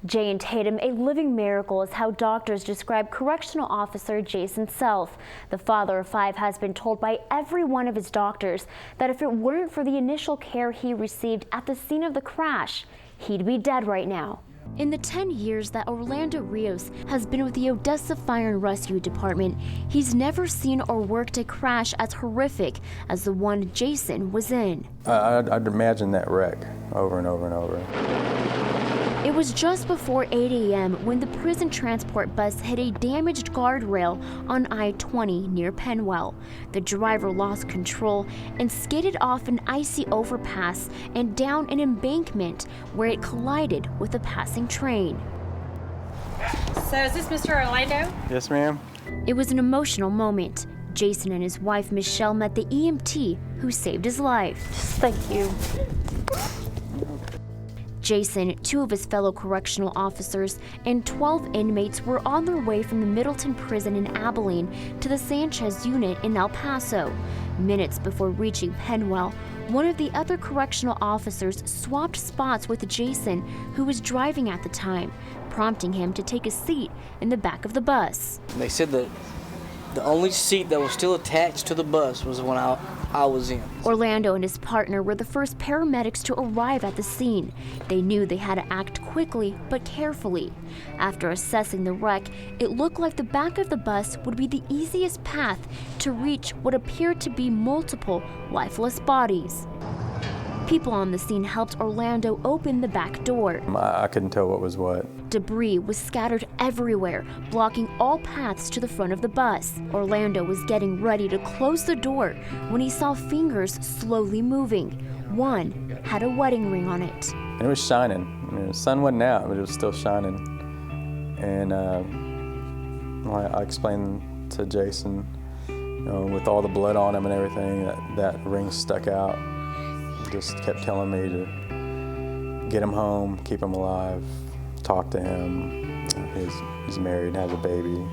Jay and Tatum, a living miracle is how doctors describe correctional officer Jason Self. The father of 5 has been told by every one of his doctors that if it weren't for the initial care he received at the scene of the crash, he'd be dead right now. In the 10 years that Orlando Rios has been with the Odessa Fire and Rescue Department, he's never seen or worked a crash as horrific as the one Jason was in. I'd imagine that wreck over and over and over. It was just before 8 a.m. when the prison transport bus hit a damaged guardrail on I-20 near Penwell. The driver lost control and skidded off an icy overpass and down an embankment where it collided with a passing train. So is this Mr. Orlando? Yes, ma'am. It was an emotional moment. Jason and his wife Michelle met the EMT who saved his life. Thank you. Jason, 2 of his fellow correctional officers, and 12 inmates were on their way from the Middleton prison in Abilene to the Sanchez unit in El Paso. Minutes before reaching Penwell, one of the other correctional officers swapped spots with Jason, who was driving at the time, prompting him to take a seat in the back of the bus. They said that the only seat that was still attached to the bus was the one I was in. Orlando and his partner were the first paramedics to arrive at the scene. They knew they had to act quickly but carefully. After assessing the wreck, it looked like the back of the bus would be the easiest path to reach what appeared to be multiple lifeless bodies. People on the scene helped Orlando open the back door. I couldn't tell what was what. Debris was scattered everywhere, blocking all paths to the front of the bus. Orlando was getting ready to close the door when he saw fingers slowly moving. One had a wedding ring on it. And it was shining. I mean, the sun wasn't out, but it was still shining. And I explained to Jason, with all the blood on him and everything, that ring stuck out. Just kept telling me to get him home, keep him alive, talk to him. He's married, has a baby.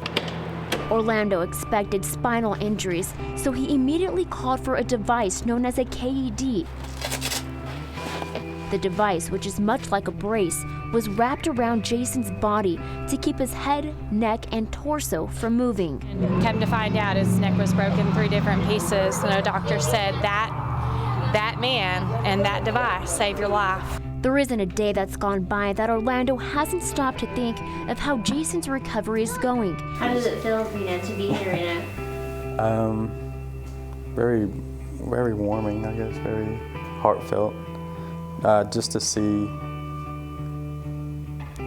Orlando expected spinal injuries, so he immediately called for a device known as a KED. The device, which is much like a brace, was wrapped around Jason's body to keep his head, neck, and torso from moving. And come to find out, his neck was broken 3 different pieces, and a doctor said that man and that device saved your life. There isn't a day that's gone by that Orlando hasn't stopped to think of how Jason's recovery is going. How does it feel, to be here now? Very, very warming, I guess, very heartfelt. Just to see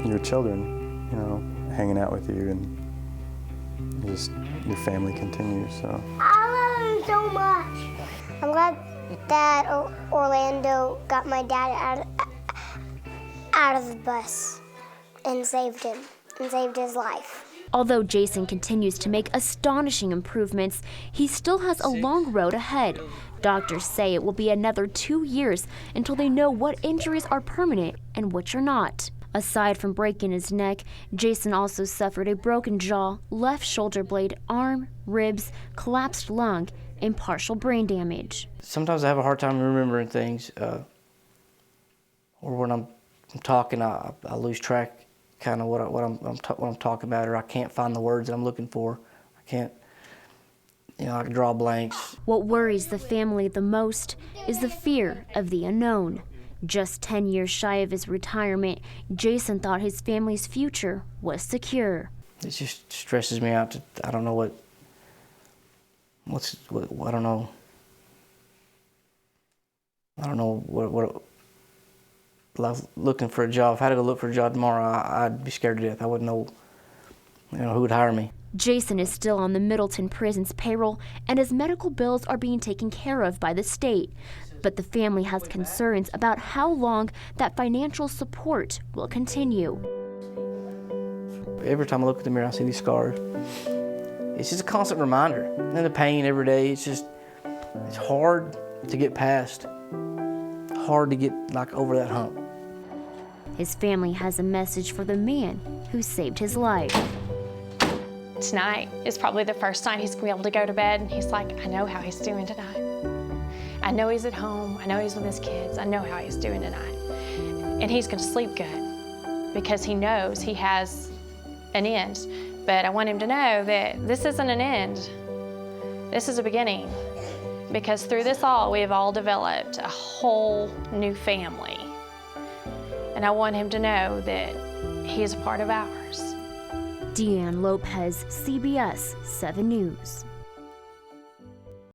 your children, hanging out with you, and just your family continues. So I love him so much. I'm glad that Orlando got my dad out of the bus and saved him and saved his life. Although Jason continues to make astonishing improvements, he still has a long road ahead. Doctors say it will be another 2 years until they know what injuries are permanent and which are not. Aside from breaking his neck, Jason also suffered a broken jaw, left shoulder blade, arm, ribs, collapsed lung, and partial brain damage. Sometimes I have a hard time remembering things, or when I'm talking, I lose track kind of what I'm talking about, or I can't find the words that I'm looking for. I can't, I can draw blanks. What worries the family the most is the fear of the unknown. Just 10 years shy of his retirement, Jason thought his family's future was secure. It just stresses me out. I don't know I don't know. I don't know what like looking for a job. If I had to go look for a job tomorrow, I'd be scared to death. I wouldn't know, who would hire me. Jason is still on the Middleton prison's payroll, and his medical bills are being taken care of by the state. But the family has concerns about how long that financial support will continue. Every time I look in the mirror, I see these scars. It's just a constant reminder. And the pain every day, it's hard to get past. Hard to get over that hump. His family has a message for the man who saved his life. Tonight is probably the first night he's going to be able to go to bed, and he's like, I know how he's doing tonight. I know he's at home. I know he's with his kids. I know how he's doing tonight. And he's going to sleep good. because he knows he has an end. But I want him to know that this isn't an end. This is a beginning. Because through this all, we have all developed a whole new family. And I want him to know that he is a part of ours. Deanne Lopez, CBS 7 News.